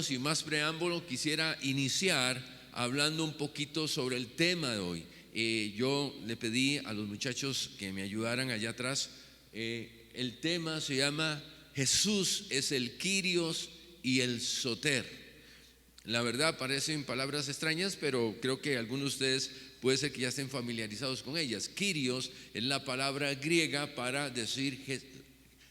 sin más preámbulo, quisiera iniciar hablando un poquito sobre el tema de hoy. Yo le pedí a los muchachos que me ayudaran allá atrás. El tema se llama Jesús es el Kyrios y el Soter. La verdad parecen palabras extrañas, pero creo que algunos de ustedes puede ser que ya estén familiarizados con ellas. Kyrios es la palabra griega para decir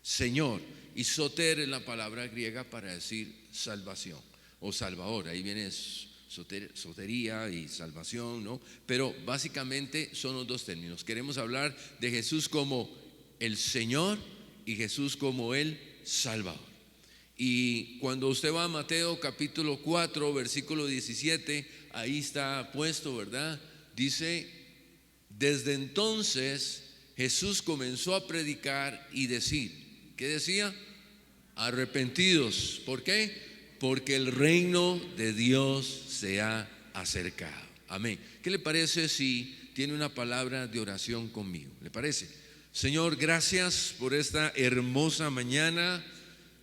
Señor, y Soter es la palabra griega para decir salvación o salvador. Ahí viene sotería y salvación, ¿no? Pero básicamente son los dos términos. Queremos hablar de Jesús como el Señor y Jesús como el Salvador. Y cuando usted va a Mateo capítulo 4 versículo 17, ahí está puesto, ¿verdad? Dice: desde entonces Jesús comenzó a predicar y decir, ¿qué decía? Arrepentidos. ¿Por qué? Porque el reino de Dios se ha acercado. Amén. ¿Qué le parece si tiene una palabra de oración conmigo? ¿Le parece? Señor, gracias por esta hermosa mañana.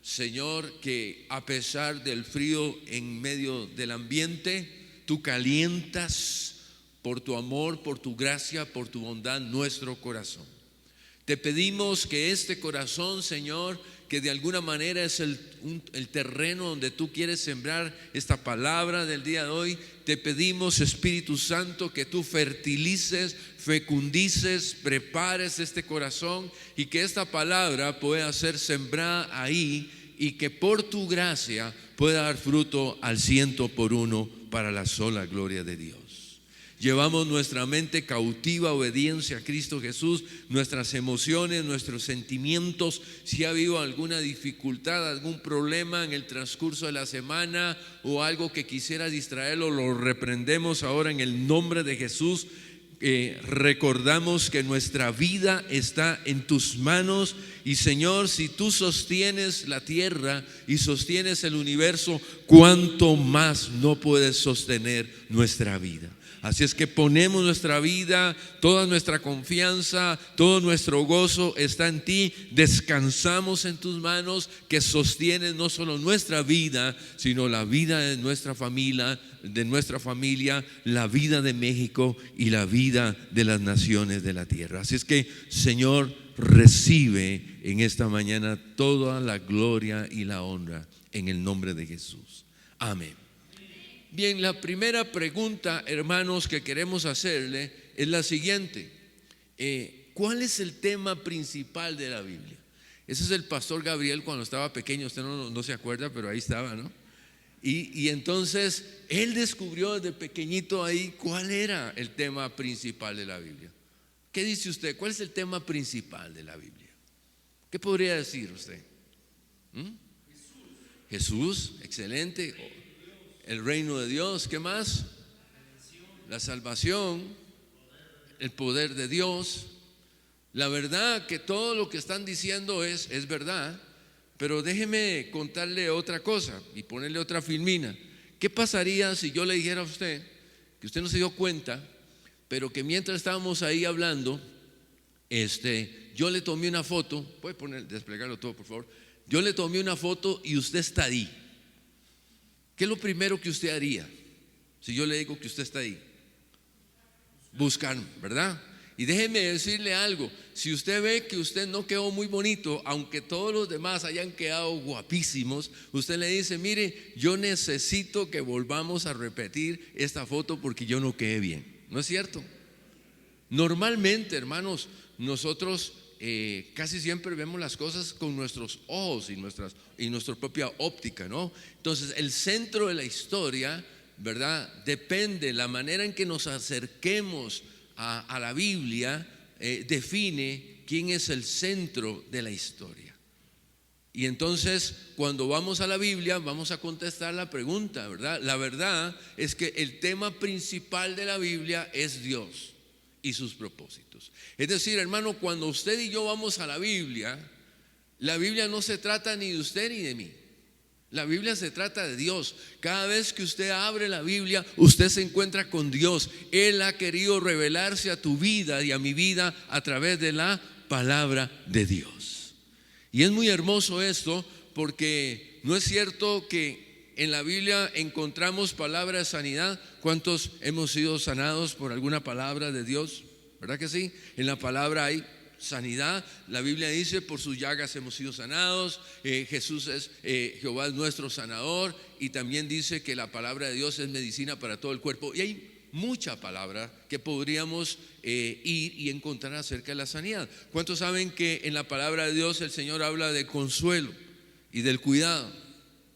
Señor, que a pesar del frío en medio del ambiente, tú calientas por tu amor, por tu gracia, por tu bondad nuestro corazón. Te pedimos que este corazón, Señor, que de alguna manera es el terreno donde tú quieres sembrar esta palabra del día de hoy, te pedimos, Espíritu Santo, que tú fertilices, fecundices, prepares este corazón y que esta palabra pueda ser sembrada ahí y que por tu gracia pueda dar fruto al 100% para la sola gloria de Dios. Llevamos nuestra mente cautiva a obediencia a Cristo Jesús, nuestras emociones, nuestros sentimientos. Si ha habido alguna dificultad, algún problema en el transcurso de la semana o algo que quisiera distraerlo, lo reprendemos ahora en el nombre de Jesús. Recordamos que nuestra vida está en tus manos y Señor, si tú sostienes la tierra y sostienes el universo, ¿cuánto más no puedes sostener nuestra vida? Así es que ponemos nuestra vida, toda nuestra confianza, todo nuestro gozo está en ti. Descansamos en tus manos que sostienen no solo nuestra vida, sino la vida de nuestra familia, la vida de México y la vida de las naciones de la tierra. Así es que, Señor, recibe en esta mañana toda la gloria y la honra en el nombre de Jesús. Amén. Bien, la primera pregunta, hermanos, que queremos hacerle es la siguiente. ¿Cuál es el tema principal de la Biblia? Ese es el pastor Gabriel cuando estaba pequeño. Usted no se acuerda, pero ahí estaba, ¿no? Y entonces él descubrió desde pequeñito ahí cuál era el tema principal de la Biblia. ¿Qué dice usted? ¿Cuál es el tema principal de la Biblia? ¿Qué podría decir usted? Jesús, excelente. El reino de Dios, ¿qué más? La salvación, el poder de Dios. La verdad que todo lo que están diciendo es verdad, pero déjeme contarle otra cosa y ponerle otra filmina. ¿Qué pasaría si yo le dijera a usted, que usted no se dio cuenta, pero que mientras estábamos ahí hablando, yo le tomé una foto? ¿Puede desplegarlo todo, por favor? Yo le tomé una foto y usted está ahí. ¿Qué es lo primero que usted haría si yo le digo que usted está ahí? Buscar, ¿verdad? Y déjeme decirle algo: si usted ve que usted no quedó muy bonito, aunque todos los demás hayan quedado guapísimos, usted le dice: mire, yo necesito que volvamos a repetir esta foto porque yo no quedé bien. ¿No es cierto? Normalmente, hermanos, nosotros casi siempre vemos las cosas con nuestros ojos y nuestra propia óptica, ¿no? Entonces el centro de la historia, ¿verdad? Depende, la manera en que nos acerquemos a la Biblia define quién es el centro de la historia. Y entonces cuando vamos a la Biblia vamos a contestar la pregunta, ¿verdad? La verdad es que el tema principal de la Biblia es Dios y sus propósitos. Es decir, hermano, cuando usted y yo vamos a la Biblia no se trata ni de usted ni de mí. La Biblia se trata de Dios. Cada vez que usted abre la Biblia, usted se encuentra con Dios. Él ha querido revelarse a tu vida y a mi vida a través de la palabra de Dios. Y es muy hermoso esto, porque no es cierto que en la Biblia encontramos palabra de sanidad. ¿Cuántos hemos sido sanados por alguna palabra de Dios? ¿Verdad que sí? En la palabra hay sanidad. La Biblia dice: por sus llagas hemos sido sanados. Jesús es Jehová es nuestro sanador. Y también dice que la palabra de Dios es medicina para todo el cuerpo. Y hay mucha palabra que podríamos ir y encontrar acerca de la sanidad. ¿Cuántos saben que en la palabra de Dios el Señor habla de consuelo y del cuidado?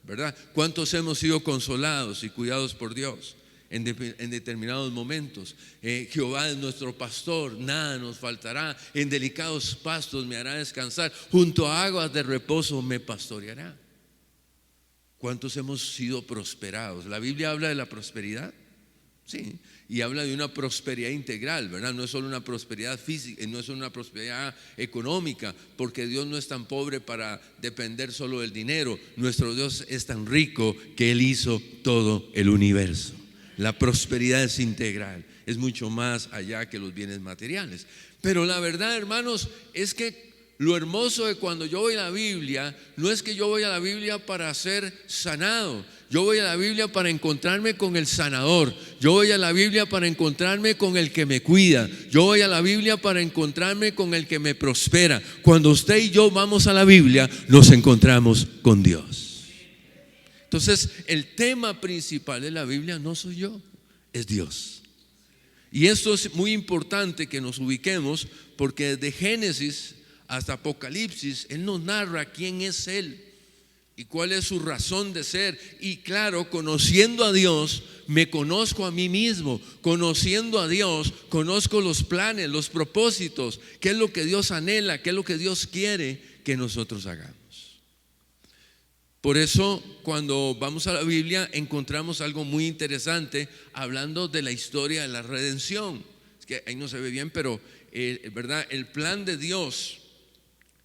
¿Verdad? ¿Cuántos hemos sido consolados y cuidados por Dios en determinados momentos? Jehová es nuestro pastor, nada nos faltará. En delicados pastos me hará descansar, junto a aguas de reposo me pastoreará. ¿Cuántos hemos sido prosperados? La Biblia habla de la prosperidad, sí, y habla de una prosperidad integral, ¿verdad? No es solo una prosperidad física, no es solo una prosperidad económica, porque Dios no es tan pobre para depender solo del dinero. Nuestro Dios es tan rico que Él hizo todo el universo. La prosperidad es integral, es mucho más allá que los bienes materiales. Pero la verdad, hermanos, es que lo hermoso de cuando yo voy a la Biblia no es que yo voy a la Biblia para ser sanado. Yo voy a la Biblia para encontrarme con el sanador. Yo voy a la Biblia para encontrarme con el que me cuida. Yo voy a la Biblia para encontrarme con el que me prospera. Cuando usted y yo vamos a la Biblia, nos encontramos con Dios. Entonces, el tema principal de la Biblia no soy yo, es Dios. Y esto es muy importante que nos ubiquemos, porque desde Génesis hasta Apocalipsis Él nos narra quién es Él y cuál es su razón de ser. Y claro, conociendo a Dios, me conozco a mí mismo. Conociendo a Dios, conozco los planes, los propósitos, qué es lo que Dios anhela, qué es lo que Dios quiere que nosotros hagamos. Por eso, cuando vamos a la Biblia, encontramos algo muy interesante hablando de la historia de la redención. Es que ahí no se ve bien, pero ¿verdad? El plan de Dios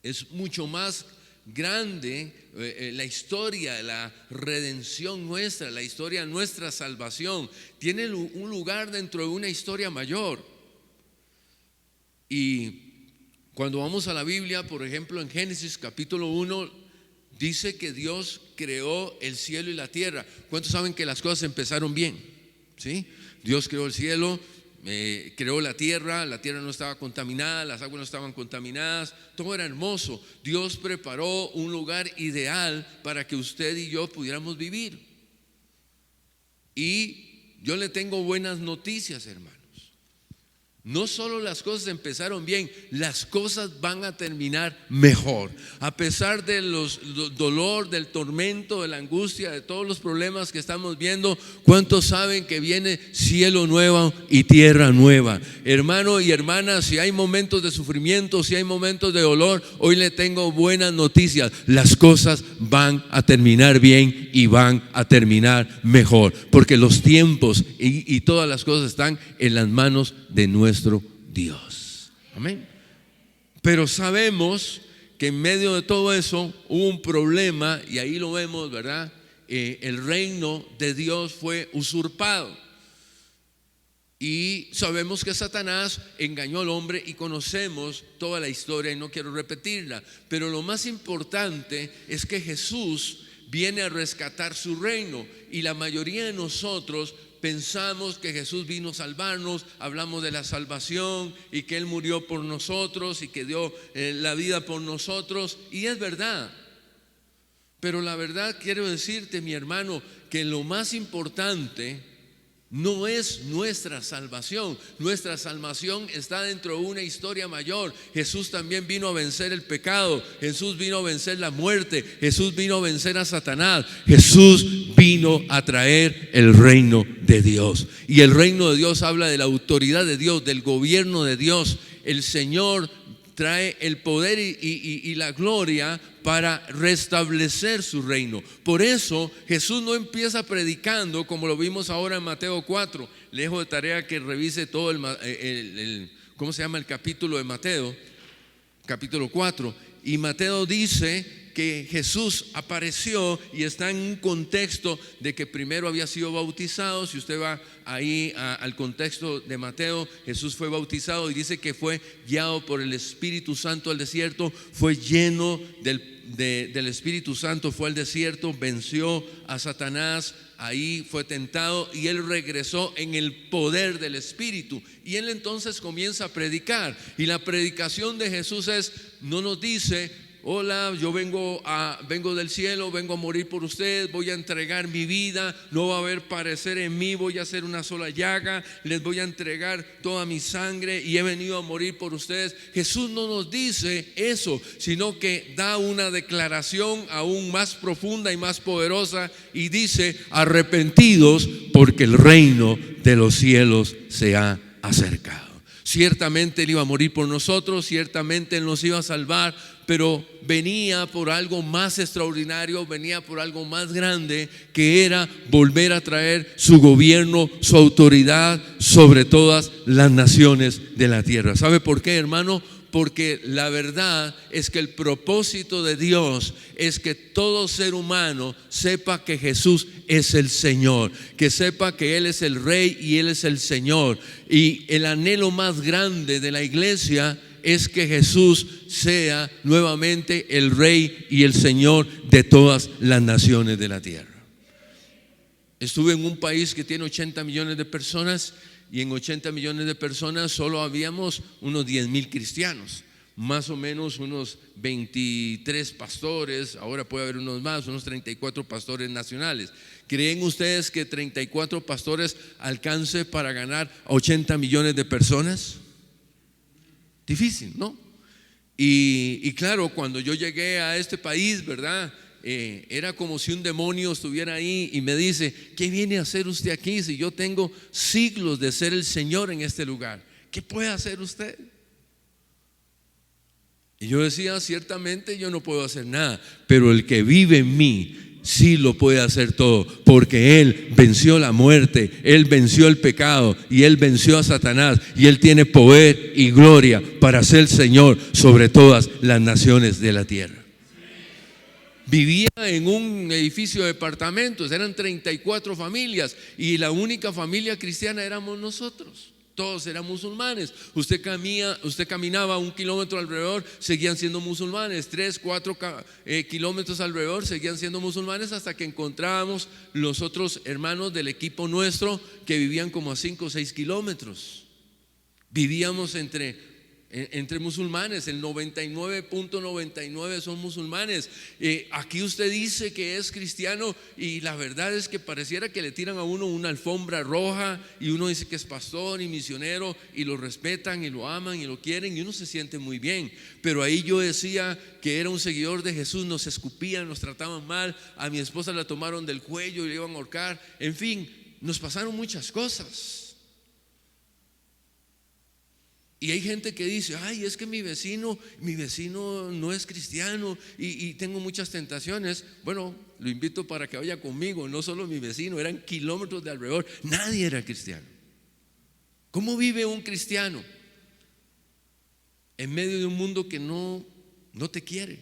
es mucho más grande. La historia de la redención nuestra, la historia de nuestra salvación, tiene un lugar dentro de una historia mayor. Y cuando vamos a la Biblia, por ejemplo, en Génesis capítulo 1, dice que Dios creó el cielo y la tierra. ¿Cuántos saben que las cosas empezaron bien? ¿Sí? Dios creó el cielo, creó la tierra no estaba contaminada, las aguas no estaban contaminadas, todo era hermoso. Dios preparó un lugar ideal para que usted y yo pudiéramos vivir. Y yo le tengo buenas noticias, hermanos. No solo las cosas empezaron bien, las cosas van a terminar mejor. A pesar del dolor, del tormento, de la angustia, de todos los problemas que estamos viendo, ¿cuántos saben que viene cielo nuevo y tierra nueva? Hermano y hermana, si hay momentos de sufrimiento, si hay momentos de dolor, hoy le tengo buenas noticias. Las cosas van a terminar bien y van a terminar mejor, porque los tiempos y todas las cosas están en las manos de nuestro Dios. Amén. Pero sabemos que en medio de todo eso hubo un problema, y ahí lo vemos, ¿verdad? El reino de Dios fue usurpado. Y sabemos que Satanás engañó al hombre y conocemos toda la historia y no quiero repetirla. Pero lo más importante es que Jesús viene a rescatar su reino, y la mayoría de nosotros pensamos que Jesús vino a salvarnos, hablamos de la salvación y que Él murió por nosotros y que dio la vida por nosotros, y es verdad. Pero la verdad, quiero decirte, mi hermano, que lo más importante no es nuestra salvación. Nuestra salvación está dentro de una historia mayor. Jesús también vino a vencer el pecado. Jesús vino a vencer la muerte. Jesús vino a vencer a Satanás. Jesús vino a traer el reino de Dios. Y el reino de Dios habla de la autoridad de Dios, del gobierno de Dios. El Señor trae el poder y la gloria para restablecer su reino. Por eso Jesús no empieza predicando como lo vimos ahora en Mateo 4. Le dejo de tarea que revise todo ¿cómo se llama el capítulo de Mateo? Capítulo 4. Y Mateo dice que Jesús apareció y está en un contexto de que primero había sido bautizado. Si usted va ahí al contexto de Mateo, Jesús fue bautizado y dice que fue guiado por el Espíritu Santo al desierto, fue lleno del Espíritu Santo, fue al desierto, venció a Satanás, ahí fue tentado y él regresó en el poder del Espíritu, y él entonces comienza a predicar. Y la predicación de Jesús no nos dice: hola, yo vengo del cielo, vengo a morir por ustedes, voy a entregar mi vida, no va a haber parecer en mí, voy a hacer una sola llaga, les voy a entregar toda mi sangre y he venido a morir por ustedes. Jesús no nos dice eso, sino que da una declaración aún más profunda y más poderosa y dice: arrepentidos, porque el reino de los cielos se ha acercado. Ciertamente Él iba a morir por nosotros, ciertamente Él nos iba a salvar, pero venía por algo más extraordinario, venía por algo más grande, que era volver a traer su gobierno, su autoridad sobre todas las naciones de la tierra. ¿Sabe por qué, hermano? Porque la verdad es que el propósito de Dios es que todo ser humano sepa que Jesús es el Señor, que sepa que Él es el Rey y Él es el Señor. Y el anhelo más grande de la iglesia es que Jesús sea nuevamente el Rey y el Señor de todas las naciones de la tierra. Estuve en un país que tiene 80 millones de personas, y en 80 millones de personas solo habíamos unos 10,000 cristianos, más o menos unos 23 pastores, ahora puede haber unos más, unos 34 pastores nacionales. ¿Creen ustedes que 34 pastores alcance para ganar a 80 millones de personas? Difícil, ¿no? Y claro, cuando yo llegué a este país, ¿verdad? Era como si un demonio estuviera ahí y me dice: ¿qué viene a hacer usted aquí si yo tengo siglos de ser el Señor en este lugar? ¿Qué puede hacer usted? Y yo decía: ciertamente yo no puedo hacer nada, pero el que vive en mí sí lo puede hacer todo, porque Él venció la muerte, Él venció el pecado y Él venció a Satanás, y Él tiene poder y gloria para ser Señor sobre todas las naciones de la tierra. Vivía en un edificio de departamentos, eran 34 familias y la única familia cristiana éramos nosotros. Todos eran musulmanes. Usted caminaba 1 kilómetro alrededor, seguían siendo musulmanes. 3, 4 kilómetros alrededor, seguían siendo musulmanes, hasta que encontrábamos los otros hermanos del equipo nuestro que vivían como a 5 o 6 kilómetros. Vivíamos entre musulmanes, el 99.99 son musulmanes. Aquí usted dice que es cristiano y la verdad es que pareciera que le tiran a uno una alfombra roja y uno dice que es pastor y misionero y lo respetan y lo aman y lo quieren y uno se siente muy bien. Pero ahí yo decía que era un seguidor de Jesús, nos escupían, nos trataban mal, a mi esposa la tomaron del cuello y le iban a ahorcar, en fin, nos pasaron muchas cosas. Y hay gente que dice: ay, es que mi vecino no es cristiano y tengo muchas tentaciones. Bueno, lo invito para que vaya conmigo. No solo mi vecino, eran kilómetros de alrededor, nadie era cristiano. ¿Cómo vive un cristiano en medio de un mundo que no te quiere?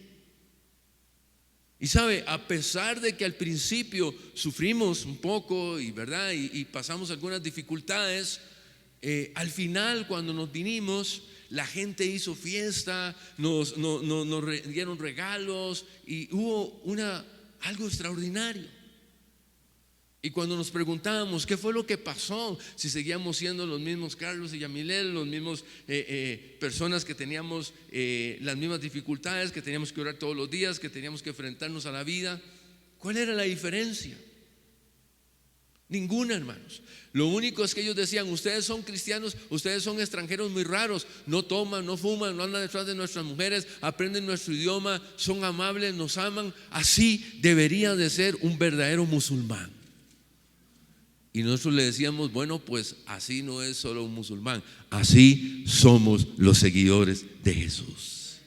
Y sabe, a pesar de que al principio sufrimos un poco y pasamos algunas dificultades, al final, cuando nos vinimos, la gente hizo fiesta, nos dieron regalos y hubo algo extraordinario. Y cuando nos preguntábamos qué fue lo que pasó, si seguíamos siendo los mismos Carlos y Yamilel, los mismos personas que teníamos las mismas dificultades, que teníamos que orar todos los días, que teníamos que enfrentarnos a la vida, ¿cuál era la diferencia? Ninguna, hermanos. Lo único es que ellos decían: ustedes son cristianos, ustedes son extranjeros muy raros, no toman, no fuman, no andan detrás de nuestras mujeres, aprenden nuestro idioma, son amables, nos aman. Así debería de ser un verdadero musulmán. Y nosotros le decíamos: bueno, pues así no es solo un musulmán, así somos los seguidores de Jesús.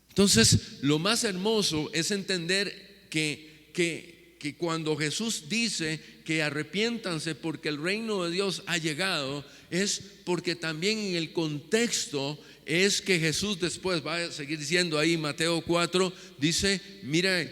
Entonces, lo más hermoso es entender que que cuando Jesús dice que arrepiéntanse porque el reino de Dios ha llegado, es porque también en el contexto es que Jesús después va a seguir diciendo ahí, Mateo 4, dice, mira,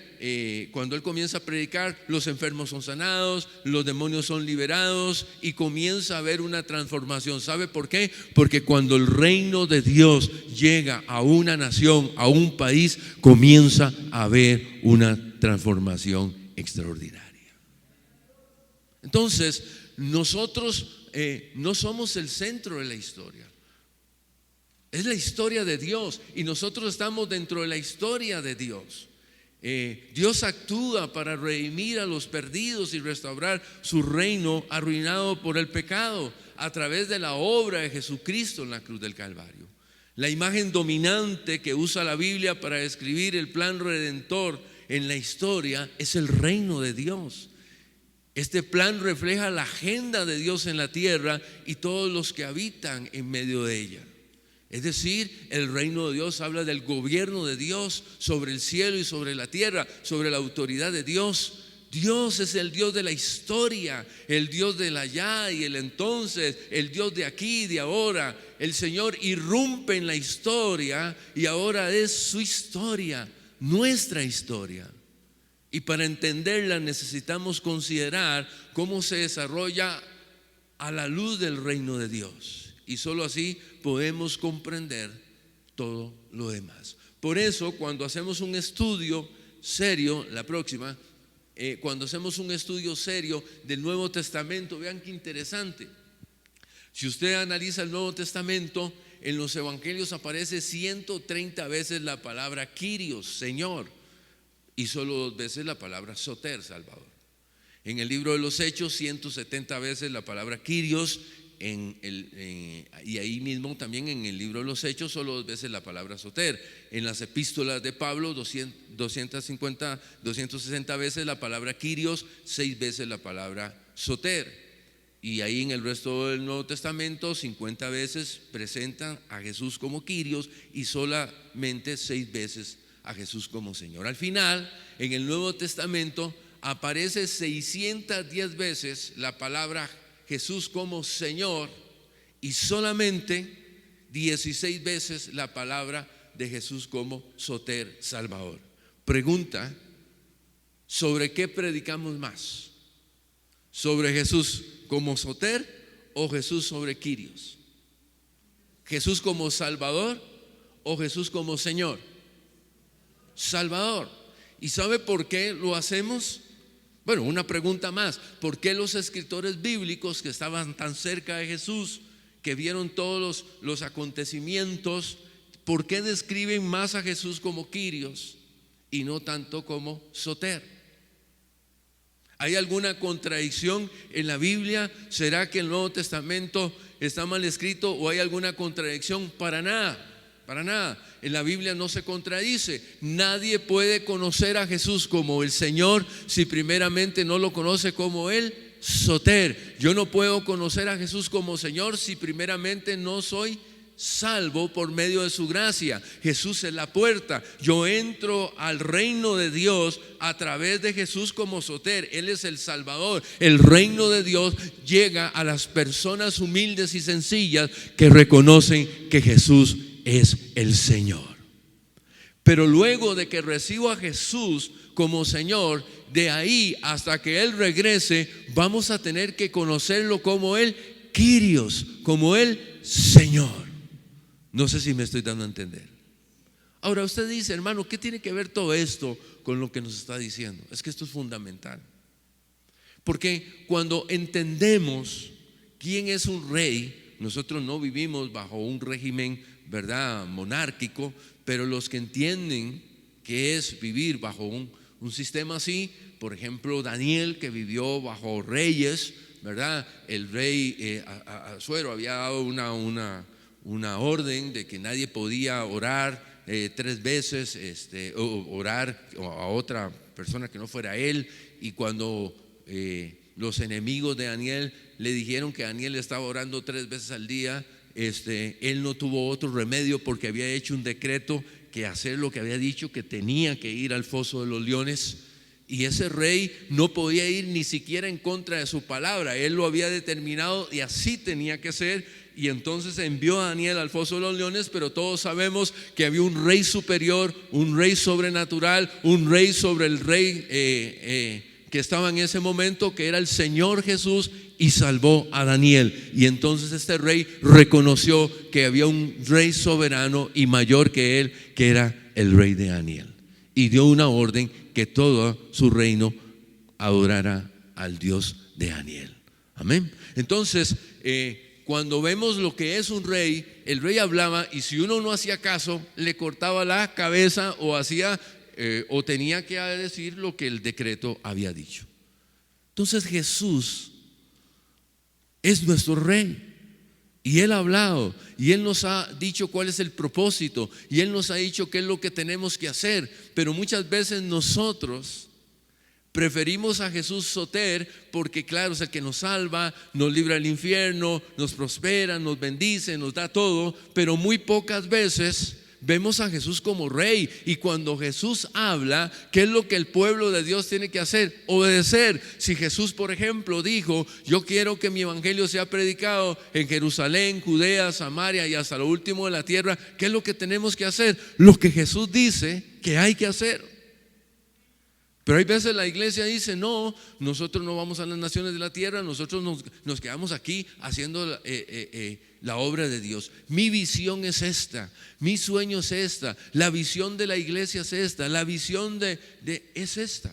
cuando Él comienza a predicar, los enfermos son sanados, los demonios son liberados y comienza a haber una transformación. ¿Sabe por qué? Porque cuando el reino de Dios llega a una nación, a un país, comienza a haber una transformación extraordinaria. Entonces, nosotros no somos el centro de la historia. Es la historia de Dios y nosotros estamos dentro de la historia de Dios. Dios actúa para redimir a los perdidos y restaurar su reino arruinado por el pecado a través de la obra de Jesucristo en la cruz del Calvario. La imagen dominante que usa la Biblia para describir el plan redentor en la historia es el reino de Dios. Este plan refleja la agenda de Dios en la tierra y todos los que habitan en medio de ella. Es decir, el reino de Dios habla del gobierno de Dios sobre el cielo y sobre la tierra, sobre la autoridad de Dios. Dios es el Dios de la historia, el Dios del allá y el entonces, el Dios de aquí y de ahora. El Señor irrumpe en la historia y ahora es su historia, nuestra historia. Y para entenderla necesitamos considerar cómo se desarrolla a la luz del reino de Dios. Y solo así podemos comprender todo lo demás. Por eso, cuando hacemos un estudio serio, la próxima, cuando hacemos un estudio serio del Nuevo Testamento, vean qué interesante. Si usted analiza el Nuevo Testamento, en los evangelios aparece 130 veces la palabra Kyrios, Señor, y solo 2 veces la palabra Soter, Salvador. En el libro de los Hechos, 170 veces la palabra Kyrios, y ahí mismo también en el libro de los Hechos solo 2 veces la palabra Soter. En las epístolas de Pablo 260 veces la palabra Kyrios, 6 veces la palabra Soter. Y ahí en el resto del Nuevo Testamento 50 veces presentan a Jesús como Kyrios y solamente 6 veces a Jesús como Señor. Al final, en el Nuevo Testamento aparece 610 veces la palabra Jesús como Señor y solamente 16 veces la palabra de Jesús como Soter, Salvador. Pregunta: ¿sobre qué predicamos más? ¿Sobre Jesús como Soter o Jesús sobre Kyrios? ¿Jesús como Salvador o Jesús como Señor? Salvador. ¿Y sabe por qué lo hacemos? Bueno, una pregunta más: ¿por qué los escritores bíblicos que estaban tan cerca de Jesús, que vieron todos los acontecimientos, por qué describen más a Jesús como Kyrios y no tanto como Soter? ¿Hay alguna contradicción en la Biblia? ¿Será que el Nuevo Testamento está mal escrito o hay alguna contradicción? Para nada. Para nada, en la Biblia no se contradice. Nadie puede conocer a Jesús como el Señor si primeramente no lo conoce como el Soter. Yo no puedo conocer a Jesús como Señor si primeramente no soy salvo por medio de su gracia. Jesús es la puerta. Yo entro al reino de Dios a través de Jesús como Soter. Él es el Salvador. El reino de Dios llega a las personas humildes y sencillas que reconocen que Jesús es el Señor. Pero luego de que recibo a Jesús como Señor, de ahí hasta que Él regrese, vamos a tener que conocerlo como el Kyrios, como el Señor. No sé si me estoy dando a entender. Ahora usted dice: hermano, ¿qué tiene que ver todo esto con lo que nos está diciendo? Es que esto es fundamental. Porque cuando entendemos quién es un rey, nosotros no vivimos bajo un régimen, ¿verdad?, monárquico, pero los que entienden que es vivir bajo un sistema así, por ejemplo Daniel, que vivió bajo reyes, ¿verdad? El rey Asuero había dado una orden de que nadie podía orar 3 veces, o orar a otra persona que no fuera él. Y cuando los enemigos de Daniel le dijeron que Daniel estaba orando 3 veces al día, él no tuvo otro remedio, porque había hecho un decreto que hacer lo que había dicho, que tenía que ir al foso de los leones. Y ese rey no podía ir ni siquiera en contra de su palabra. Él lo había determinado y así tenía que ser. Y entonces envió a Daniel al foso de los leones, pero todos sabemos que había un rey superior, un rey sobrenatural, un rey sobre el rey que estaba en ese momento, que era el Señor Jesús, y salvó a Daniel. Y entonces este rey reconoció que había un rey soberano y mayor que él, que era el rey de Daniel, y dio una orden que todo su reino adorara al Dios de Daniel. Amén. Entonces, cuando vemos lo que es un rey, el rey hablaba y si uno no hacía caso, le cortaba la cabeza o hacía o tenía que decir lo que el decreto había dicho. Entonces Jesús es nuestro rey. Y Él ha hablado, y Él nos ha dicho cuál es el propósito, y Él nos ha dicho qué es lo que tenemos que hacer. Pero muchas veces nosotros preferimos a Jesús Soter porque claro, es el que nos salva, nos libra del infierno, nos prospera, nos bendice, nos da todo. Pero muy pocas veces vemos a Jesús como rey. Y cuando Jesús habla, ¿qué es lo que el pueblo de Dios tiene que hacer? Obedecer. Si Jesús, por ejemplo, dijo: yo quiero que mi evangelio sea predicado en Jerusalén, Judea, Samaria y hasta lo último de la tierra, ¿qué es lo que tenemos que hacer? Lo que Jesús dice que hay que hacer. Pero hay veces la iglesia dice: no, nosotros no vamos a las naciones de la tierra, nosotros nos quedamos aquí haciendo la obra de Dios. Mi visión es esta, mi sueño es esta, la visión de la iglesia es esta, la visión es esta.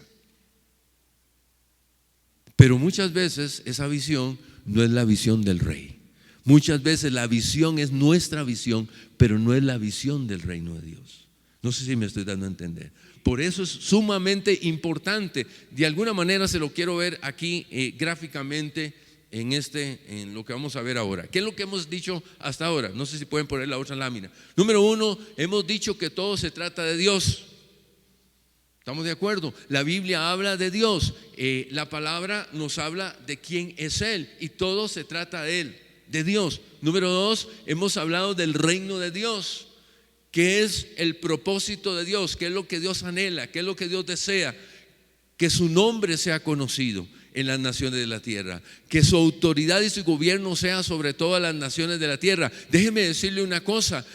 Pero muchas veces esa visión no es la visión del rey. Muchas veces la visión es nuestra visión, pero no es la visión del reino de Dios. No sé si me estoy dando a entender. Por eso es sumamente importante. De alguna manera se lo quiero ver aquí gráficamente en lo que vamos a ver ahora. ¿Qué es lo que hemos dicho hasta ahora? No sé si pueden poner la otra lámina. Número 1, hemos dicho que todo se trata de Dios. ¿Estamos de acuerdo? La Biblia habla de Dios. La palabra nos habla de quién es Él, y todo se trata de Él, de Dios. Número 2, hemos hablado del reino de Dios. ¿Qué es el propósito de Dios? ¿Qué es lo que Dios anhela? ¿Qué es lo que Dios desea? Que su nombre sea conocido en las naciones de la tierra, que su autoridad y su gobierno sea sobre todas las naciones de la tierra. Déjeme decirle una cosa,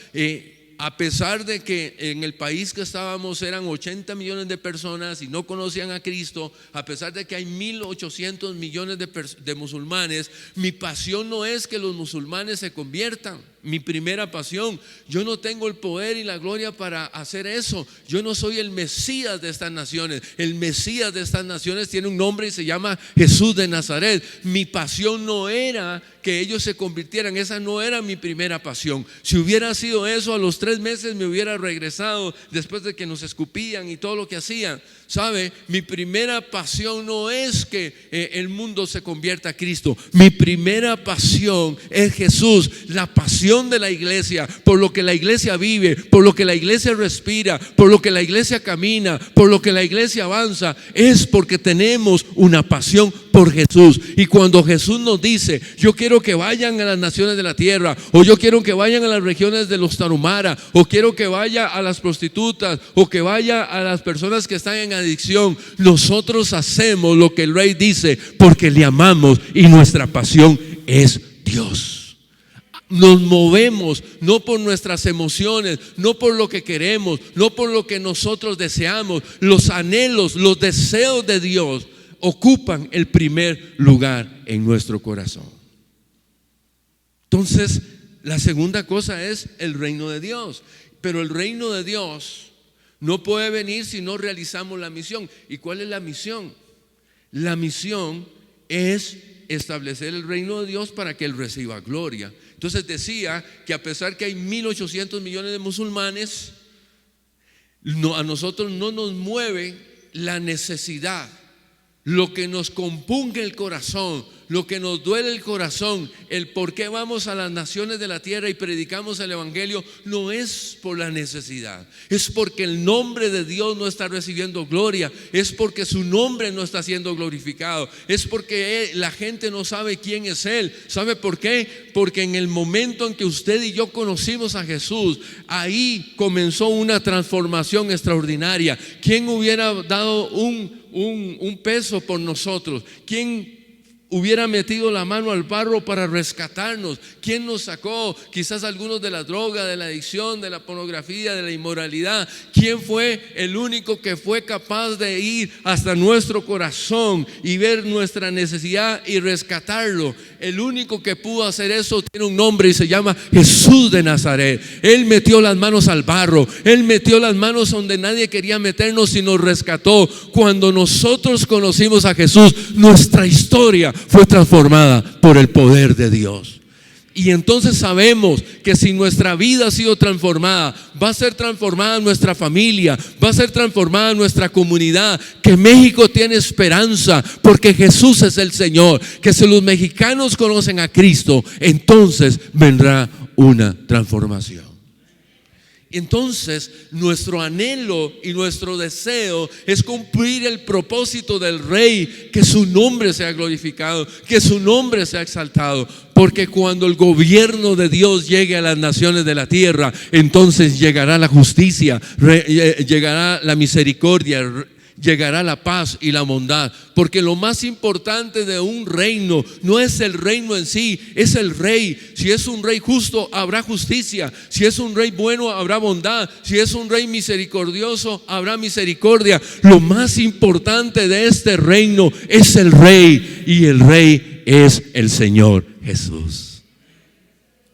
a pesar de que en el país que estábamos eran 80 millones de personas y no conocían a Cristo, a pesar de que hay 1.800 millones de musulmanes, mi pasión no es que los musulmanes se conviertan. Mi primera pasión, yo no tengo el poder y la gloria para hacer eso. Yo no soy el Mesías de estas naciones. El Mesías de estas naciones tiene un nombre y se llama Jesús de Nazaret. Mi pasión no era que ellos se convirtieran, esa no era mi primera pasión. Si hubiera sido eso, a los 3 meses me hubiera regresado después de que nos escupían y todo lo que hacían. ¿Sabe? Mi primera pasión no es que el mundo se convierta a Cristo. Mi primera pasión es Jesús. La pasión de la iglesia, por lo que la iglesia vive, por lo que la iglesia respira, por lo que la iglesia camina, por lo que la iglesia avanza, es porque tenemos una pasión por Jesús. Y cuando Jesús nos dice: yo quiero que vayan a las naciones de la tierra, o yo quiero que vayan a las regiones de los Tarahumara, o quiero que vaya a las prostitutas, o que vaya a las personas que están en adicción, nosotros hacemos lo que el rey dice porque le amamos y nuestra pasión es Dios. Nos movemos no por nuestras emociones, no por lo que queremos, no por lo que nosotros deseamos. Los anhelos, los deseos de Dios ocupan el primer lugar en nuestro corazón. Entonces, la segunda cosa es el reino de Dios. Pero el reino de Dios no puede venir si no realizamos la misión. ¿Y cuál es la misión? La misión es establecer el reino de Dios para que Él reciba gloria. Entonces decía que a pesar que hay 1.800 millones de musulmanes, a nosotros no nos mueve la necesidad. Lo que nos compunge el corazón, lo que nos duele el corazón, el por qué vamos a las naciones de la tierra y predicamos el evangelio, no es por la necesidad, es porque el nombre de Dios no está recibiendo gloria, es porque su nombre no está siendo glorificado, es porque la gente no sabe quién es Él. ¿Sabe por qué? Porque en el momento en que usted y yo conocimos a Jesús, ahí comenzó una transformación extraordinaria. ¿Quién hubiera dado un un peso por nosotros? ¿Quién hubiera metido la mano al barro para rescatarnos? ¿Quién nos sacó? Quizás algunos de la droga, de la adicción, de la pornografía, de la inmoralidad. ¿Quién fue el único que fue capaz de ir hasta nuestro corazón y ver nuestra necesidad y rescatarlo? El único que pudo hacer eso tiene un nombre y se llama Jesús de Nazaret. Él metió las manos al barro, Él metió las manos donde nadie quería meternos y nos rescató. Cuando nosotros conocimos a Jesús, nuestra historia fue transformada por el poder de Dios. Y entonces sabemos que si nuestra vida ha sido transformada, va a ser transformada nuestra familia, va a ser transformada nuestra comunidad, que México tiene esperanza porque Jesús es el Señor, que si los mexicanos conocen a Cristo, entonces vendrá una transformación. Entonces nuestro anhelo y nuestro deseo es cumplir el propósito del Rey, que su nombre sea glorificado, que su nombre sea exaltado, porque cuando el gobierno de Dios llegue a las naciones de la tierra, entonces llegará la justicia, llegará la misericordia, llegará la paz y la bondad. Porque lo más importante de un reino no es el reino en sí, es el rey. Si es un rey justo, habrá justicia. Si es un rey bueno, habrá bondad. Si es un rey misericordioso, habrá misericordia. Lo más importante de este reino es el rey, y el rey es el Señor Jesús.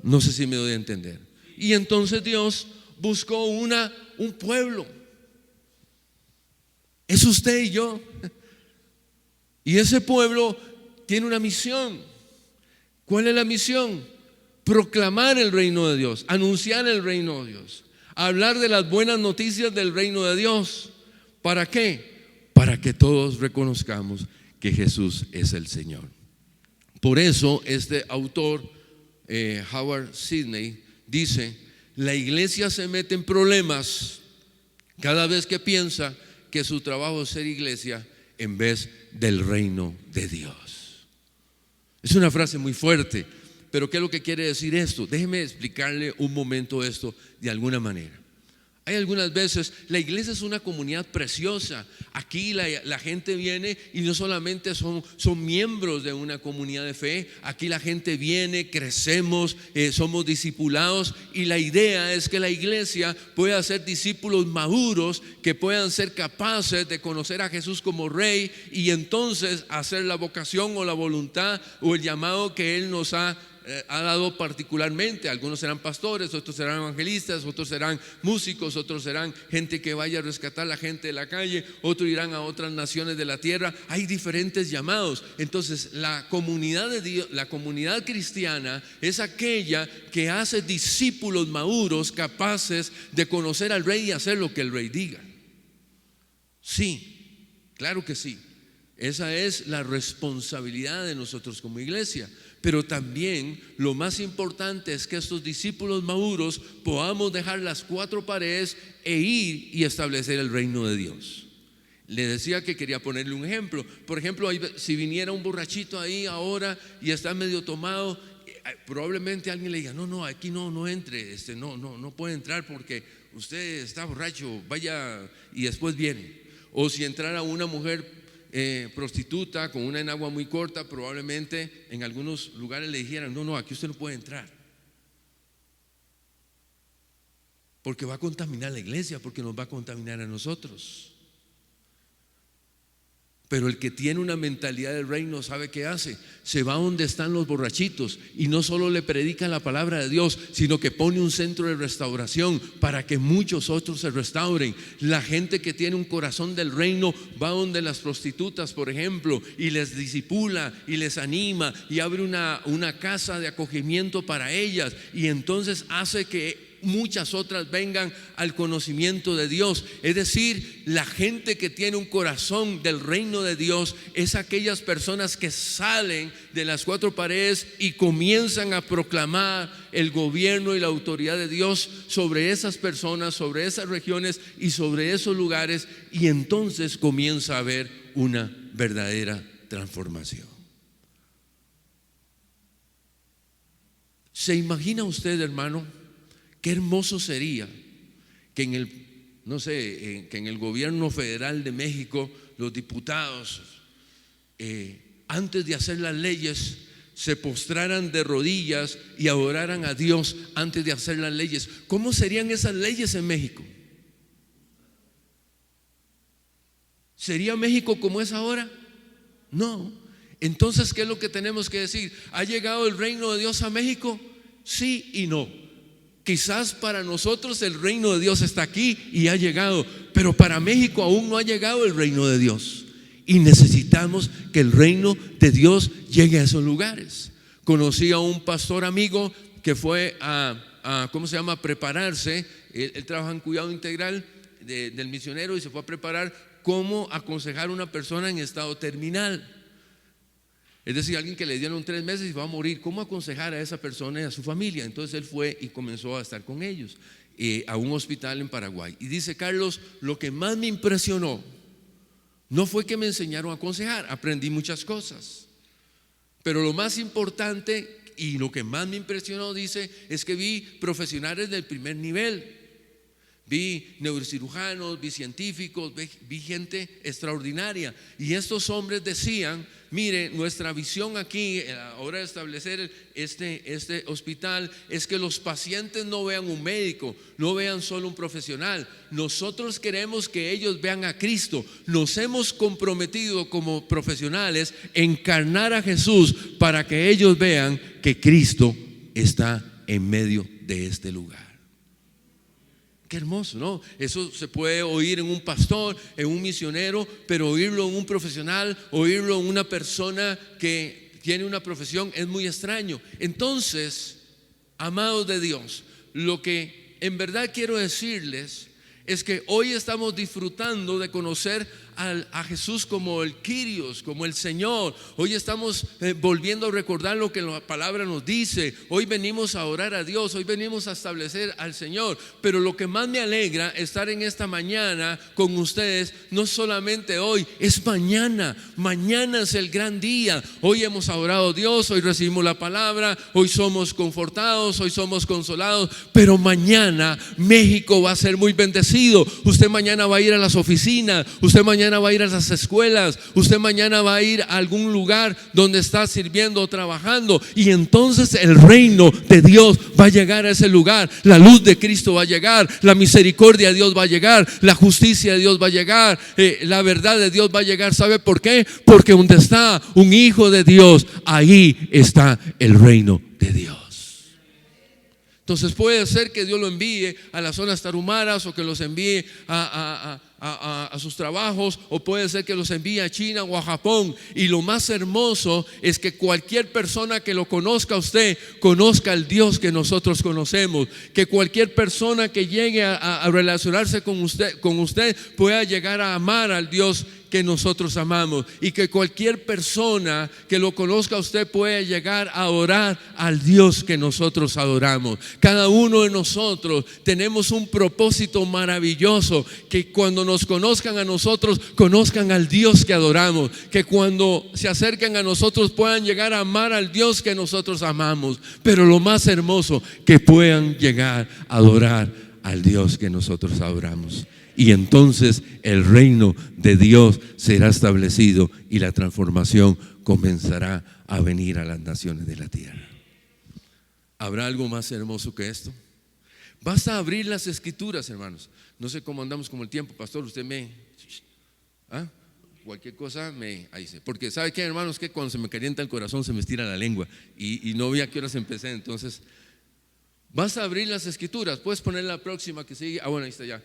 No sé si me doy a entender. Y entonces Dios buscó un pueblo. Es usted y yo. Y ese pueblo tiene una misión. ¿Cuál es la misión? Proclamar el reino de Dios, anunciar el reino de Dios, hablar de las buenas noticias del reino de Dios. ¿Para qué? Para que todos reconozcamos que Jesús es el Señor. Por eso este autor, Howard Sidney, dice: la iglesia se mete en problemas cada vez que piensa que su trabajo es ser iglesia en vez del reino de Dios. Es una frase muy fuerte, pero ¿qué es lo que quiere decir esto? Déjeme explicarle un momento esto de alguna manera. Hay algunas veces, la iglesia es una comunidad preciosa. Aquí la gente viene y no solamente son miembros de una comunidad de fe. Aquí la gente viene, crecemos, somos discipulados, y la idea es que la iglesia pueda ser discípulos maduros que puedan ser capaces de conocer a Jesús como Rey, y entonces hacer la vocación o la voluntad o el llamado que Él nos ha dado particularmente. Algunos serán pastores, otros serán evangelistas, otros serán músicos, otros serán gente que vaya a rescatar a la gente de la calle, otros irán a otras naciones de la tierra. Hay diferentes llamados. Entonces la comunidad de Dios, la comunidad cristiana, es aquella que hace discípulos maduros capaces de conocer al Rey y hacer lo que el Rey diga. Sí, claro que sí. Esa es la responsabilidad de nosotros como iglesia. Pero también lo más importante es que estos discípulos maduros podamos dejar las cuatro paredes e ir y establecer el reino de Dios. Le decía que quería ponerle un ejemplo. Por ejemplo, si viniera un borrachito ahí ahora y está medio tomado, probablemente alguien le diga: no, aquí no entre, no puede entrar porque usted está borracho, vaya y después viene. O si entrara una mujer prostituta con una enagua muy corta, probablemente en algunos lugares le dijeran: no, aquí usted no puede entrar, porque va a contaminar la iglesia, porque nos va a contaminar a nosotros. Pero el que tiene una mentalidad del reino sabe qué hace: se va donde están los borrachitos y no solo le predica la palabra de Dios, sino que pone un centro de restauración para que muchos otros se restauren. La gente que tiene un corazón del reino va donde las prostitutas, por ejemplo, y les discipula y les anima y abre una casa de acogimiento para ellas, y entonces hace que muchas otras vengan al conocimiento de Dios. Es decir, la gente que tiene un corazón del reino de Dios es aquellas personas que salen de las cuatro paredes y comienzan a proclamar el gobierno y la autoridad de Dios sobre esas personas, sobre esas regiones y sobre esos lugares, y entonces comienza a haber una verdadera transformación. ¿Se imagina usted, hermano, qué hermoso sería que en el no sé, que en el gobierno federal de México los diputados, antes de hacer las leyes, se postraran de rodillas y adoraran a Dios antes de hacer las leyes. ¿Cómo serían esas leyes en México? ¿Sería México como es ahora? No. Entonces, ¿qué es lo que tenemos que decir? ¿Ha llegado el reino de Dios a México? Sí y no. Quizás para nosotros el reino de Dios está aquí y ha llegado, pero para México aún no ha llegado el reino de Dios. Y necesitamos que el reino de Dios llegue a esos lugares. Conocí a un pastor amigo que fue a prepararse. Él trabaja en cuidado integral del misionero y se fue a preparar cómo aconsejar a una persona en estado terminal. Es decir, alguien que le dieron 3 meses y va a morir. ¿Cómo aconsejar a esa persona y a su familia? Entonces él fue y comenzó a estar con ellos a un hospital en Paraguay. Y dice Carlos, lo que más me impresionó no fue que me enseñaron a aconsejar, aprendí muchas cosas, pero lo más importante y lo que más me impresionó, dice, es que vi profesionales del primer nivel. Vi neurocirujanos, vi científicos, vi gente extraordinaria. Y estos hombres decían: mire, nuestra visión aquí a la hora de establecer este hospital es que los pacientes no vean un médico, no vean solo un profesional. Nosotros queremos que ellos vean a Cristo. Nos hemos comprometido como profesionales a encarnar a Jesús para que ellos vean que Cristo está en medio de este lugar. Qué hermoso, ¿no? Eso se puede oír en un pastor, en un misionero, pero oírlo en un profesional, oírlo en una persona que tiene una profesión es muy extraño. Entonces, amados de Dios, lo que en verdad quiero decirles es que hoy estamos disfrutando de conocer a Jesús como el Kyrios, como el Señor. Hoy estamos volviendo a recordar lo que la palabra nos dice. Hoy venimos a orar a Dios, hoy venimos a establecer al Señor. Pero lo que más me alegra estar en esta mañana con ustedes, no solamente hoy, es mañana. Mañana es el gran día. Hoy hemos adorado a Dios, hoy recibimos la palabra, hoy somos confortados, hoy somos consolados. Pero mañana México va a ser muy bendecido. Usted mañana va a ir a las oficinas, usted mañana va a ir a las escuelas, usted mañana va a ir a algún lugar donde está sirviendo o trabajando, y entonces el reino de Dios va a llegar a ese lugar. La luz de Cristo va a llegar, la misericordia de Dios va a llegar, la justicia de Dios va a llegar, la verdad de Dios va a llegar. ¿Sabe por qué? Porque donde está un hijo de Dios, ahí está el reino de Dios. Entonces puede ser que Dios lo envíe a las zonas tarumaras, o que los envíe a sus trabajos, o puede ser que los envíe a China o a Japón. Y lo más hermoso es que cualquier persona que lo conozca a usted, conozca al Dios que nosotros conocemos. Que cualquier persona que llegue a relacionarse con usted pueda llegar a amar al Dios que nosotros amamos, y que cualquier persona que lo conozca a usted pueda llegar a adorar al Dios que nosotros adoramos. Cada uno de nosotros tenemos un propósito maravilloso: que cuando nos conozcan a nosotros, conozcan al Dios que adoramos, que cuando se acerquen a nosotros puedan llegar a amar al Dios que nosotros amamos, pero lo más hermoso, que puedan llegar a adorar al Dios que nosotros adoramos. Y entonces el reino de Dios será establecido y la transformación comenzará a venir a las naciones de la tierra. ¿Habrá algo más hermoso que esto? Basta abrir las escrituras, hermanos. No sé cómo andamos con el tiempo, pastor. Usted cualquier cosa ahí sé. Porque ¿sabe qué, hermanos? Que cuando se me calienta el corazón se me estira la lengua y no vi a qué horas empecé. Entonces vas a abrir las escrituras. Puedes poner la próxima que sigue. Bueno, ahí está ya.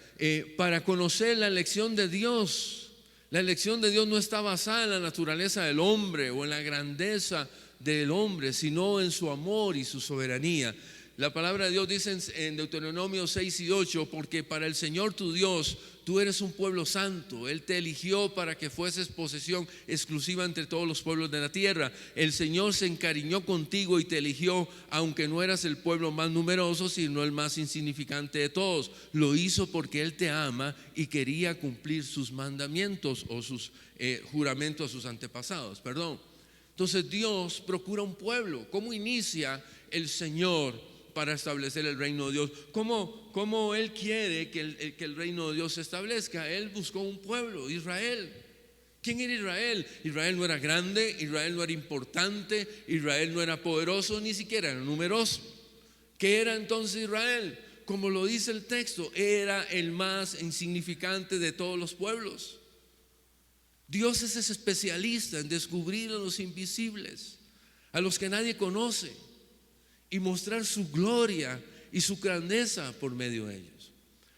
Para conocer la elección de Dios. La elección de Dios no está basada en la naturaleza del hombre o en la grandeza del hombre, sino en su amor y su soberanía. La palabra de Dios dice en Deuteronomio 6 y 8: porque para el Señor tu Dios, tú eres un pueblo santo. Él te eligió para que fueses posesión exclusiva entre todos los pueblos de la tierra. El Señor se encariñó contigo y te eligió, aunque no eras el pueblo más numeroso, sino el más insignificante de todos. Lo hizo porque Él te ama y quería cumplir sus mandamientos, o sus juramentos a sus antepasados. Entonces Dios procura un pueblo. ¿Cómo inicia el Señor para establecer el reino de Dios. ¿Cómo Él quiere que el reino de Dios se establezca? Él buscó un pueblo, Israel. ¿Quién era Israel? Israel no era grande, Israel no era importante, Israel no era poderoso, ni siquiera era numeroso. ¿Qué era entonces Israel? Como lo dice el texto, era el más insignificante de todos los pueblos. Dios es especialista en descubrir a los invisibles, a los que nadie conoce, y mostrar su gloria y su grandeza por medio de ellos.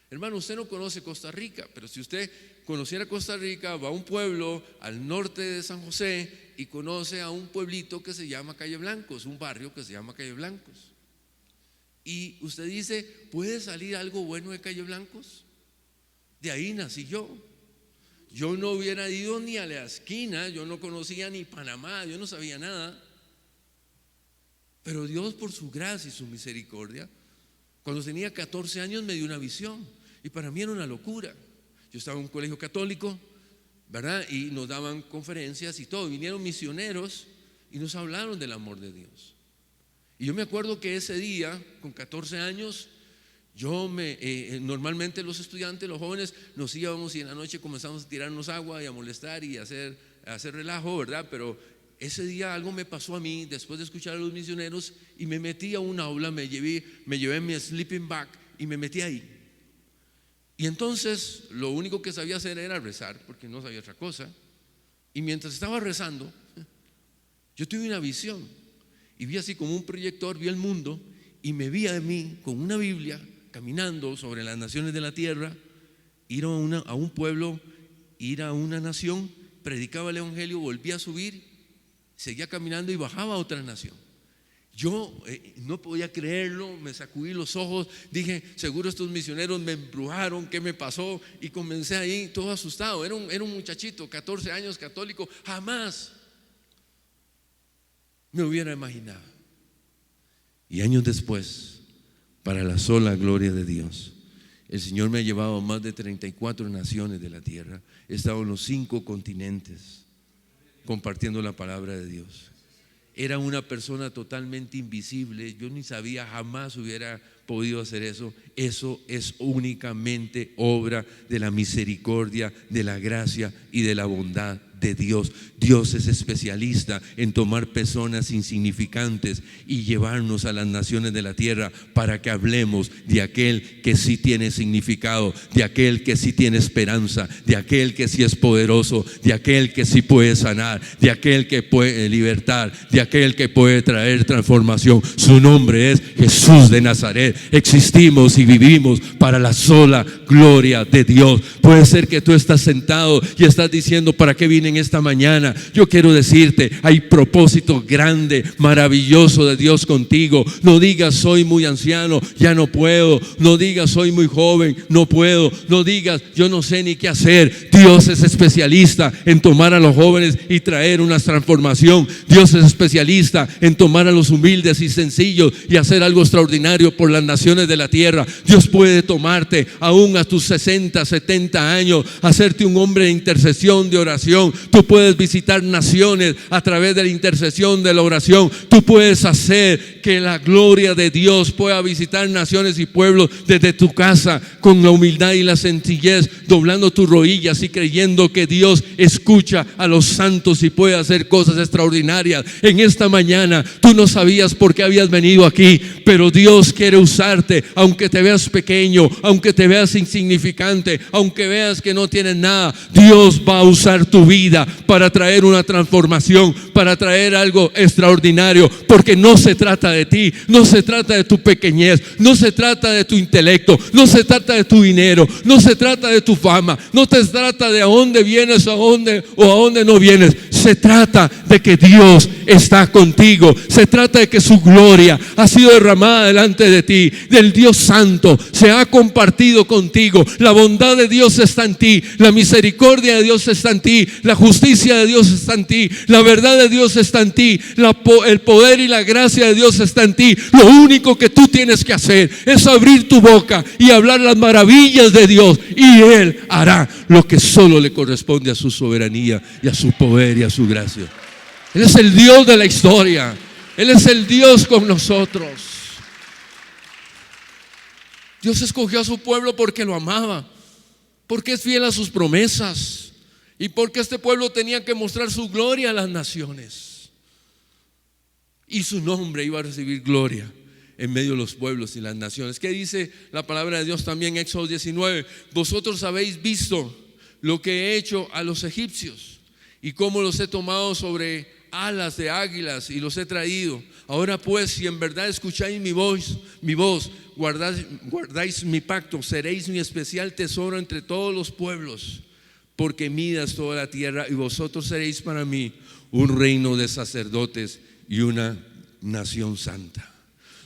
Hermano, usted no conoce Costa Rica, pero si usted conociera Costa Rica, va a un pueblo al norte de San José y conoce a un pueblito que se llama Calle Blancos, un barrio que se llama Calle Blancos. Y usted dice, ¿puede salir algo bueno de Calle Blancos? De ahí nací yo. Yo no hubiera ido ni a la esquina, yo no conocía ni Panamá, yo no sabía nada. Pero Dios, por su gracia y su misericordia, cuando tenía 14 años me dio una visión, y para mí era una locura. Yo estaba en un colegio católico, ¿verdad? Y nos daban conferencias y todo. Vinieron misioneros y nos hablaron del amor de Dios. Y yo me acuerdo que ese día, con 14 años, normalmente los estudiantes, los jóvenes, nos íbamos y en la noche comenzamos a tirarnos agua y a molestar y a hacer relajo, ¿verdad? Pero ese día algo me pasó a mí después de escuchar a los misioneros y me metí a un aula, me llevé mi sleeping bag y me metí ahí. Y entonces lo único que sabía hacer era rezar, porque no sabía otra cosa. Y mientras estaba rezando, yo tuve una visión y vi así como un proyector, vi el mundo y me vi a mí con una Biblia caminando sobre las naciones de la tierra, ir a un pueblo, ir a una nación, predicaba el evangelio, volvía a subir, seguía caminando y bajaba a otra nación. Yo no podía creerlo, me sacudí los ojos, dije, seguro estos misioneros me embrujaron, ¿qué me pasó? Y comencé ahí todo asustado. Era un muchachito, 14 años, católico, jamás me hubiera imaginado. Y años después, para la sola gloria de Dios, el Señor me ha llevado a más de 34 naciones de la tierra. He estado en los 5 continentes compartiendo la palabra de Dios. Era una persona totalmente invisible, yo ni sabía, jamás hubiera podido hacer eso. Eso es únicamente obra de la misericordia, de la gracia y de la bondad de Dios. Dios es especialista en tomar personas insignificantes y llevarnos a las naciones de la tierra para que hablemos de aquel que sí tiene significado, de aquel que sí tiene esperanza, de aquel que sí es poderoso, de aquel que sí puede sanar, de aquel que puede libertar, de aquel que puede traer transformación. Su nombre es Jesús de Nazaret. Existimos y vivimos para la sola gloria de Dios. Puede ser que tú estás sentado y estás diciendo, ¿para qué vine en esta mañana? Yo quiero decirte, hay propósito grande, maravilloso de Dios contigo. No digas soy muy anciano, ya no puedo. No digas soy muy joven, no puedo. No digas yo no sé ni qué hacer. Dios es especialista en tomar a los jóvenes y traer una transformación. Dios es especialista en tomar a los humildes y sencillos y hacer algo extraordinario por las naciones de la tierra. Dios puede tomarte aún a tus 60, 70 años, hacerte un hombre de intercesión, de oración. Tú puedes visitar naciones a través de la intercesión, de la oración. Tú puedes hacer que la gloria de Dios pueda visitar naciones y pueblos desde tu casa, con la humildad y la sencillez, doblando tus rodillas y creyendo que Dios escucha a los santos y puede hacer cosas extraordinarias. En esta mañana tú no sabías por qué habías venido aquí, pero Dios quiere usarte, aunque te veas pequeño, aunque te veas insignificante, aunque veas que no tienes nada. Dios va a usar tu vida para traer una transformación, para traer algo extraordinario, porque no se trata de ti, no se trata de tu pequeñez, no se trata de tu intelecto, no se trata de tu dinero, no se trata de tu fama, no te trata de a dónde vienes o a dónde no vienes. Se trata de que Dios está contigo, se trata de que su gloria ha sido derramada delante de ti, del Dios Santo se ha compartido contigo. La bondad de Dios está en ti, la misericordia de Dios está en ti, la justicia de Dios está en ti, la verdad de Dios está en ti, el poder y la gracia de Dios está en ti. Lo único que tú tienes que hacer es abrir tu boca y hablar las maravillas de Dios, y Él hará lo que solo le corresponde a su soberanía y a su poder y a su gracia. Él es el Dios de la historia, Él es el Dios con nosotros. Dios escogió a su pueblo porque lo amaba, porque es fiel a sus promesas y porque este pueblo tenía que mostrar su gloria a las naciones. Y su nombre iba a recibir gloria en medio de los pueblos y las naciones. ¿Qué dice la palabra de Dios también en Éxodo 19? Vosotros habéis visto lo que he hecho a los egipcios y cómo los he tomado sobre alas de águilas y los he traído. Ahora pues, si en verdad escucháis mi voz, guardáis mi pacto, seréis mi especial tesoro entre todos los pueblos, porque mía es toda la tierra y vosotros seréis para mí un reino de sacerdotes y una nación santa.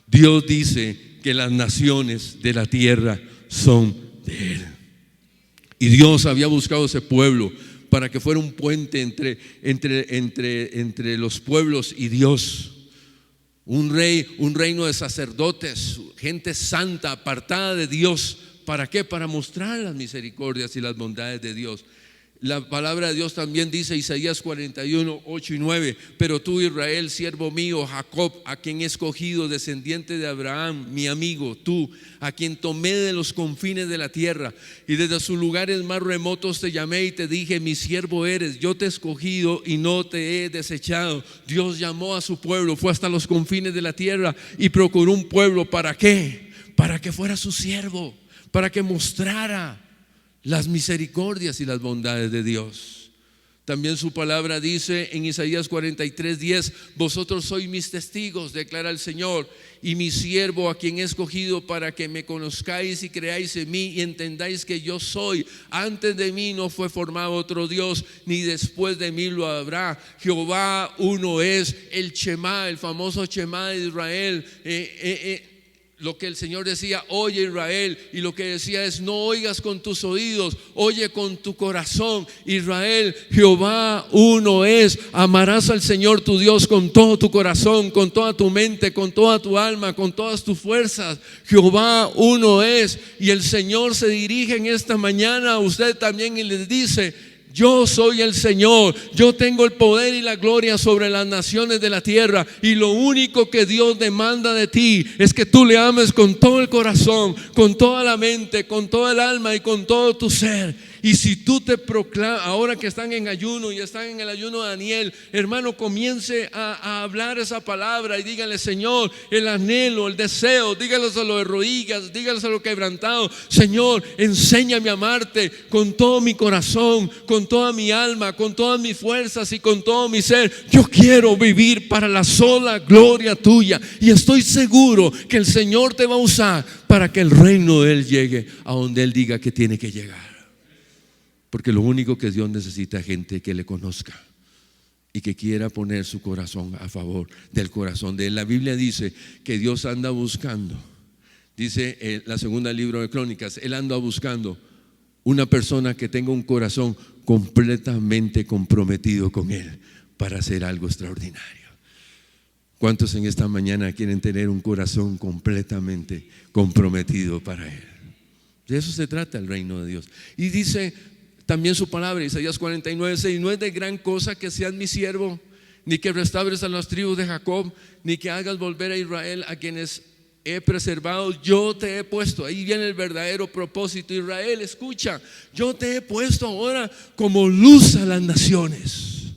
Dios dice que las naciones de la tierra son de Él. Y Dios había buscado ese pueblo para que fuera un puente entre los pueblos y Dios. Un reino de sacerdotes, gente santa, apartada de Dios. ¿Para qué? Para mostrar las misericordias y las bondades de Dios. La palabra de Dios también dice, Isaías 41, 8 y 9: pero tú, Israel, siervo mío, Jacob, a quien he escogido, descendiente de Abraham, mi amigo, tú, a quien tomé de los confines de la tierra y desde sus lugares más remotos te llamé y te dije, mi siervo eres, yo te he escogido y no te he desechado. Dios llamó a su pueblo, fue hasta los confines de la tierra y procuró un pueblo. ¿Para qué? Para que fuera su siervo, para que mostrara las misericordias y las bondades de Dios. También su palabra dice en Isaías 43:10: vosotros sois mis testigos, declara el Señor, y mi siervo a quien he escogido, para que me conozcáis y creáis en mí y entendáis que yo soy. Antes de mí no fue formado otro Dios, ni después de mí lo habrá. Jehová uno es. El Shema, el famoso Shema de Israel, lo que el Señor decía, oye Israel, y lo que decía es, no oigas con tus oídos, oye con tu corazón. Israel, Jehová uno es. Amarás al Señor tu Dios con todo tu corazón, con toda tu mente, con toda tu alma, con todas tus fuerzas. Jehová uno es. Y el Señor se dirige en esta mañana a usted también y les dice: yo soy el Señor, yo tengo el poder y la gloria sobre las naciones de la tierra, y lo único que Dios demanda de ti es que tú le ames con todo el corazón, con toda la mente, con toda el alma y con todo tu ser. Y si tú te proclamas, ahora que están en ayuno y están en el ayuno de Daniel, hermano, comience a hablar esa palabra y dígale: Señor, el anhelo, el deseo, dígaleselo de rodillas, dígaleselo quebrantado: Señor, enséñame a amarte con todo mi corazón, con toda mi alma, con todas mis fuerzas y con todo mi ser. Yo quiero vivir para la sola gloria tuya, y estoy seguro que el Señor te va a usar para que el reino de Él llegue a donde Él diga que tiene que llegar. Porque lo único que Dios necesita es gente que le conozca y que quiera poner su corazón a favor del corazón de Él. La Biblia dice que Dios anda buscando, dice la segunda libro de Crónicas, Él anda buscando una persona que tenga un corazón completamente comprometido con Él para hacer algo extraordinario. ¿Cuántos en esta mañana quieren tener un corazón completamente comprometido para Él? De eso se trata el reino de Dios. Y dice también su palabra, Isaías 49:6: no es de gran cosa que seas mi siervo, ni que restaures a las tribus de Jacob, ni que hagas volver a Israel, a quienes he preservado. Yo te he puesto. Ahí viene el verdadero propósito. Israel, escucha: yo te he puesto ahora como luz a las naciones,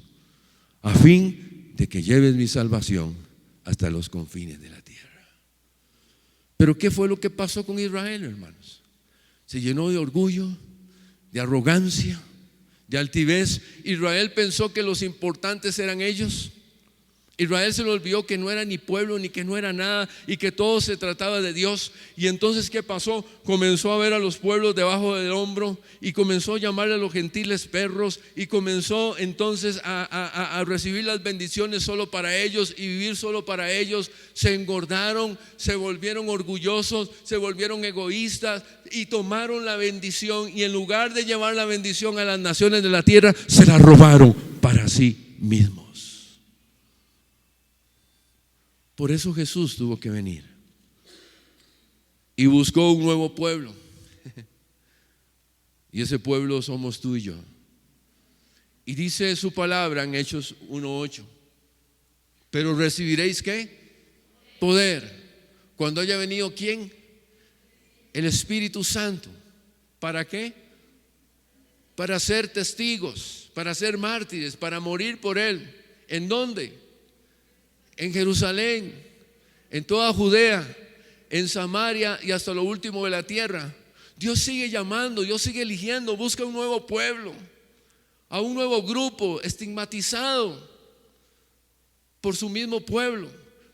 a fin de que lleves mi salvación hasta los confines de la tierra. Pero ¿qué fue lo que pasó con Israel, hermanos? Se llenó de orgullo, de arrogancia, de altivez. Israel pensó que los importantes eran ellos. Israel se le olvidó que no era ni pueblo ni que no era nada y que todo se trataba de Dios. Y entonces, ¿qué pasó? Comenzó a ver a los pueblos debajo del hombro y comenzó a llamarle a los gentiles perros, y comenzó entonces a recibir las bendiciones solo para ellos y vivir solo para ellos. Se engordaron, se volvieron orgullosos, se volvieron egoístas y tomaron la bendición, y en lugar de llevar la bendición a las naciones de la tierra, se la robaron para sí mismos. Por eso Jesús tuvo que venir y buscó un nuevo pueblo. Y ese pueblo somos tú y yo. Y dice su palabra en Hechos 1:8: pero recibiréis ¿qué? Poder. Cuando haya venido ¿quién? el Espíritu Santo. ¿Para qué? Para ser testigos, para ser mártires, para morir por Él. ¿En dónde? En Jerusalén, en toda Judea, en Samaria y hasta lo último de la tierra. Dios sigue llamando, Dios sigue eligiendo, busca un nuevo pueblo, a un nuevo grupo estigmatizado por su mismo pueblo.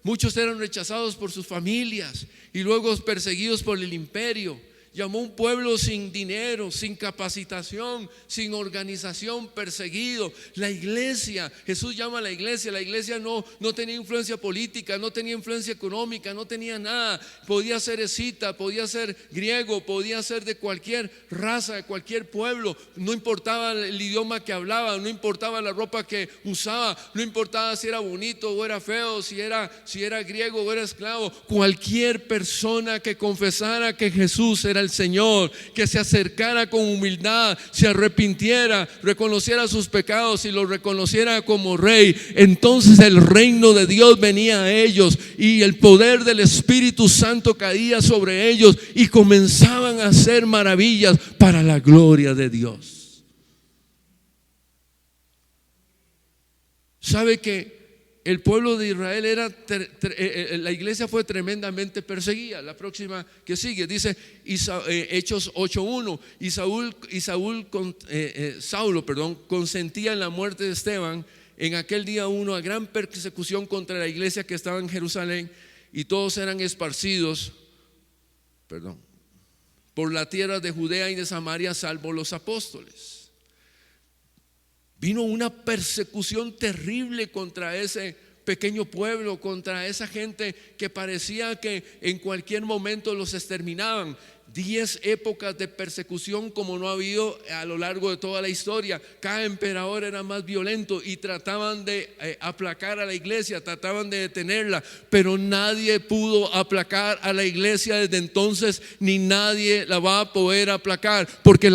Muchos eran rechazados por sus familias y luego perseguidos por el imperio. Llamó un pueblo sin dinero, sin capacitación, sin organización, perseguido. La iglesia, Jesús llama a la iglesia no tenía influencia política, no tenía influencia económica, no tenía nada. Podía ser escita, podía ser griego, podía ser de cualquier raza, de cualquier pueblo. No importaba el idioma que hablaba, no importaba la ropa que usaba, no importaba si era bonito o era feo, si era griego o era esclavo. Cualquier persona que confesara que Jesús era el Señor, que se acercara con humildad, se arrepintiera, reconociera sus pecados y los reconociera como Rey, entonces el reino de Dios venía a ellos y el poder del Espíritu Santo caía sobre ellos y comenzaban a hacer maravillas para la gloria de Dios. ¿Sabe que el pueblo de Israel la iglesia fue tremendamente perseguida? La próxima que sigue dice Hechos 8:1, Saulo consentía en la muerte de Esteban. En aquel día hubo una gran persecución contra la iglesia que estaba en Jerusalén, y todos eran esparcidos por la tierra de Judea y de Samaria, salvo los apóstoles. Vino una persecución terrible contra ese pequeño pueblo, contra esa gente que parecía que en cualquier momento los exterminaban. 10 épocas de persecución como no ha habido a lo largo de toda la historia. Cada emperador era más violento y trataban de aplacar a la iglesia, trataban de detenerla, pero nadie pudo aplacar a la iglesia desde entonces, ni nadie la va a poder aplacar, porque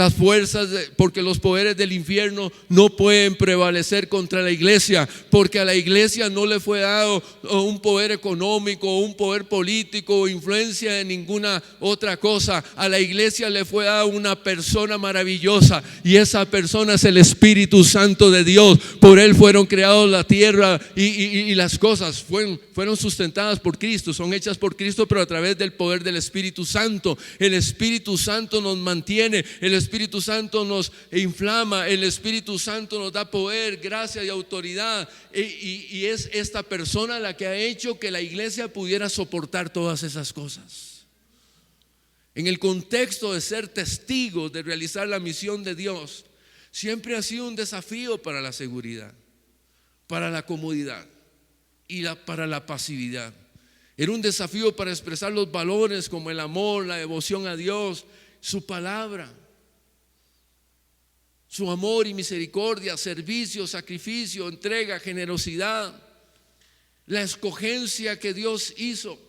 porque los poderes del infierno no pueden prevalecer contra la iglesia, porque a la iglesia no le fue dado un poder económico, un poder político o influencia de ninguna otra cosa. A la iglesia le fue dada una persona maravillosa, y esa persona es el Espíritu Santo de Dios. Por Él fueron creados la tierra y las cosas fueron sustentadas por Cristo, son hechas por Cristo, pero a través del poder del Espíritu Santo. El Espíritu Santo nos mantiene, el Espíritu Santo nos inflama, el Espíritu Santo nos da poder, gracia y autoridad, y es esta persona la que ha hecho que la iglesia pudiera soportar todas esas cosas. En el contexto de ser testigos, de realizar la misión de Dios, siempre ha sido un desafío para la seguridad, para la comodidad y para la pasividad. Era un desafío para expresar los valores como el amor, la devoción a Dios, su palabra, su amor y misericordia, servicio, sacrificio, entrega, generosidad, la escogencia que Dios hizo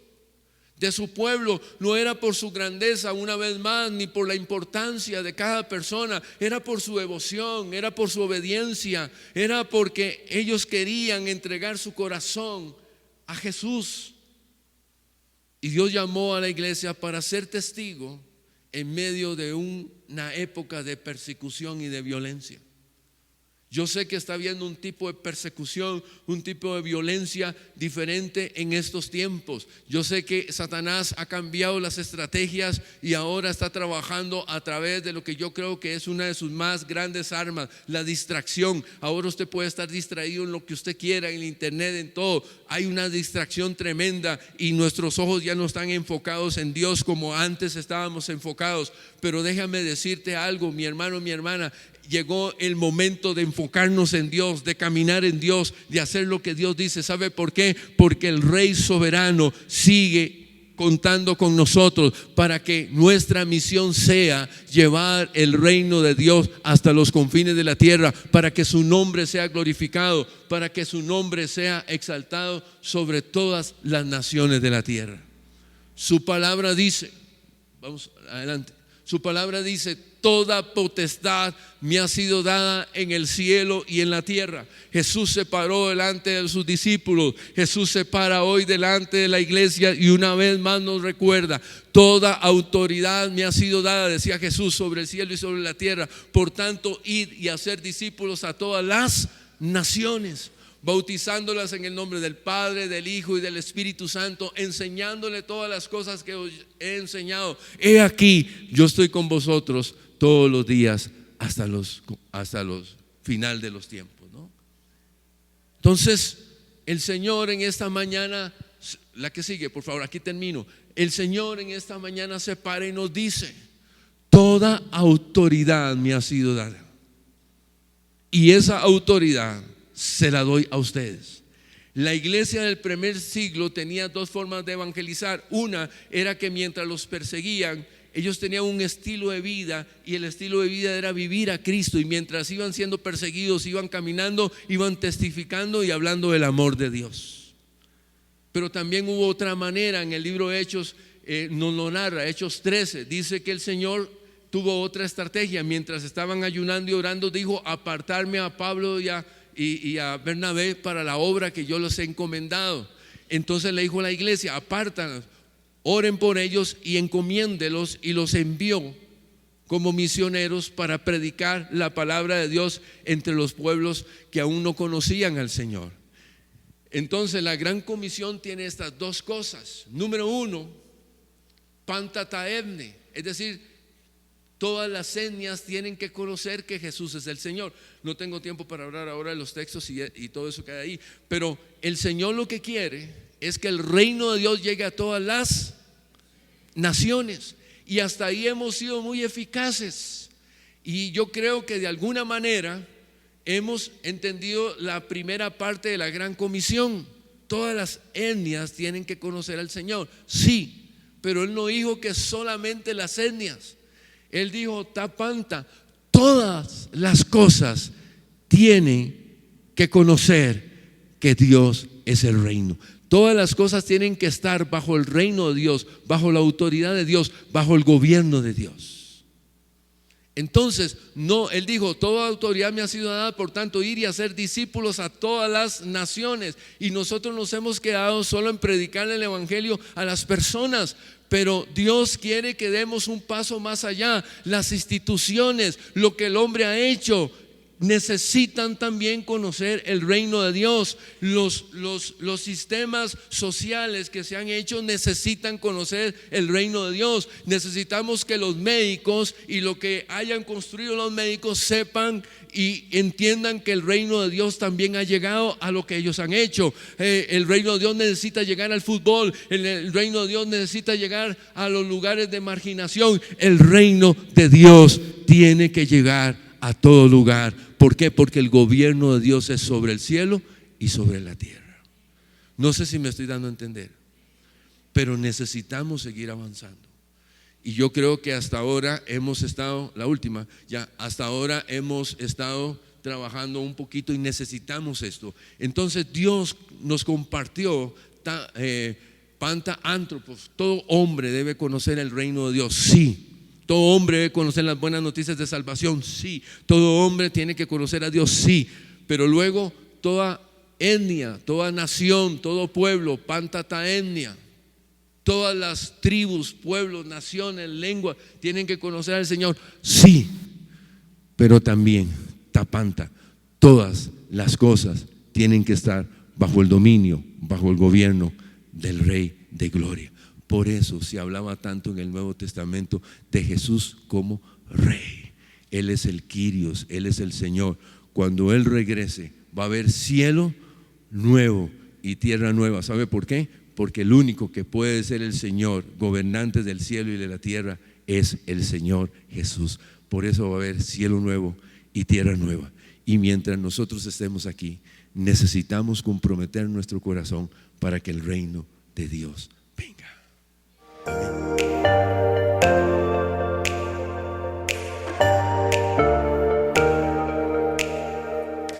de su pueblo. No era por su grandeza, una vez más, ni por la importancia de cada persona, era por su devoción, era por su obediencia, era porque ellos querían entregar su corazón a Jesús. Y Dios llamó a la iglesia para ser testigo en medio de una época de persecución y de violencia. Yo sé que está habiendo un tipo de persecución, un tipo de violencia diferente en estos tiempos. Yo sé que Satanás ha cambiado las estrategias y ahora está trabajando a través de lo que yo creo que es una de sus más grandes armas, la distracción. Ahora usted puede estar distraído en lo que usted quiera, en el internet, en todo. Hay una distracción tremenda y nuestros ojos ya no están enfocados en Dios como antes estábamos enfocados. Pero déjame decirte algo, mi hermano, mi hermana. Llegó el momento de enfocarnos en Dios, de caminar en Dios, de hacer lo que Dios dice. ¿Sabe por qué? Porque el Rey soberano sigue contando con nosotros para que nuestra misión sea llevar el reino de Dios hasta los confines de la tierra, para que su nombre sea glorificado, para que su nombre sea exaltado sobre todas las naciones de la tierra. Su palabra dice, vamos adelante, su palabra dice: toda potestad me ha sido dada en el cielo y en la tierra. Jesús se paró delante de sus discípulos, Jesús se para hoy delante de la iglesia y una vez más nos recuerda: toda autoridad me ha sido dada, decía Jesús, sobre el cielo y sobre la tierra. Por tanto, id y hacer discípulos a todas las naciones, bautizándolas en el nombre del Padre, del Hijo y del Espíritu Santo, enseñándole todas las cosas que os he enseñado. He aquí, yo estoy con vosotros todos los días hasta los final de los tiempos, ¿no? Entonces, el Señor en esta mañana, la que sigue, por favor, aquí termino. El Señor en esta mañana se para y nos dice: toda autoridad me ha sido dada, y esa autoridad se la doy a ustedes. La iglesia del primer siglo tenía dos formas de evangelizar. Una era que mientras los perseguían, ellos tenían un estilo de vida, y el estilo de vida era vivir a Cristo, y mientras iban siendo perseguidos, iban caminando, iban testificando y hablando del amor de Dios. Pero también hubo otra manera. En el libro de Hechos nos lo narra, Hechos 13, dice que el Señor tuvo otra estrategia. Mientras estaban ayunando y orando, dijo: apartarme a Pablo y a Bernabé para la obra que yo les he encomendado. Entonces le dijo a la iglesia: apártanos, oren por ellos y encomiéndelos, y los envió como misioneros para predicar la palabra de Dios entre los pueblos que aún no conocían al Señor. Entonces la gran comisión tiene estas dos cosas. Número uno, pantataemne, es decir, todas las etnias tienen que conocer que Jesús es el Señor. No tengo tiempo para hablar ahora de los textos y todo eso que hay ahí, pero el Señor lo que quiere es que el reino de Dios llegue a todas las naciones, y hasta ahí hemos sido muy eficaces. Y yo creo que de alguna manera hemos entendido la primera parte de la gran comisión. Todas las etnias tienen que conocer al Señor, sí, pero Él no dijo que solamente las etnias. Él dijo: tapanta, todas las cosas tienen que conocer que Dios es el reino. Todas las cosas tienen que estar bajo el reino de Dios, bajo la autoridad de Dios, bajo el gobierno de Dios. Entonces, no, Él dijo: toda autoridad me ha sido dada, por tanto, ir y hacer discípulos a todas las naciones. Y nosotros nos hemos quedado solo en predicar el evangelio a las personas. Pero Dios quiere que demos un paso más allá. Las instituciones, lo que el hombre ha hecho, necesitan también conocer el reino de Dios. Los sistemas sociales que se han hecho necesitan conocer el reino de Dios. Necesitamos que los médicos y lo que hayan construido los médicos sepan y entiendan que el reino de Dios también ha llegado a lo que ellos han hecho. El reino de Dios necesita llegar al fútbol. El reino de Dios necesita llegar a los lugares de marginación. El reino de Dios tiene que llegar a todo lugar. ¿Por qué? Porque el gobierno de Dios es sobre el cielo y sobre la tierra. No sé si me estoy dando a entender, pero necesitamos seguir avanzando. Y yo creo que hasta ahora hemos estado, hasta ahora hemos estado trabajando un poquito y necesitamos esto. Entonces Dios nos compartió panta antropos, todo hombre debe conocer el reino de Dios, sí. Todo hombre debe conocer las buenas noticias de salvación, sí. Todo hombre tiene que conocer a Dios, sí. Pero luego toda etnia, toda nación, todo pueblo, pantataemnia, todas las tribus, pueblos, naciones, lenguas tienen que conocer al Señor, sí. Pero también tapanta, todas las cosas tienen que estar bajo el dominio, bajo el gobierno del Rey de Gloria. Por eso se hablaba tanto en el Nuevo Testamento de Jesús como Rey. Él es el Kyrios, Él es el Señor. Cuando Él regrese va a haber cielo nuevo y tierra nueva. ¿Sabe por qué? Porque el único que puede ser el Señor, gobernante del cielo y de la tierra, es el Señor Jesús. Por eso va a haber cielo nuevo y tierra nueva. Y mientras nosotros estemos aquí, necesitamos comprometer nuestro corazón para que el reino de Dios venga.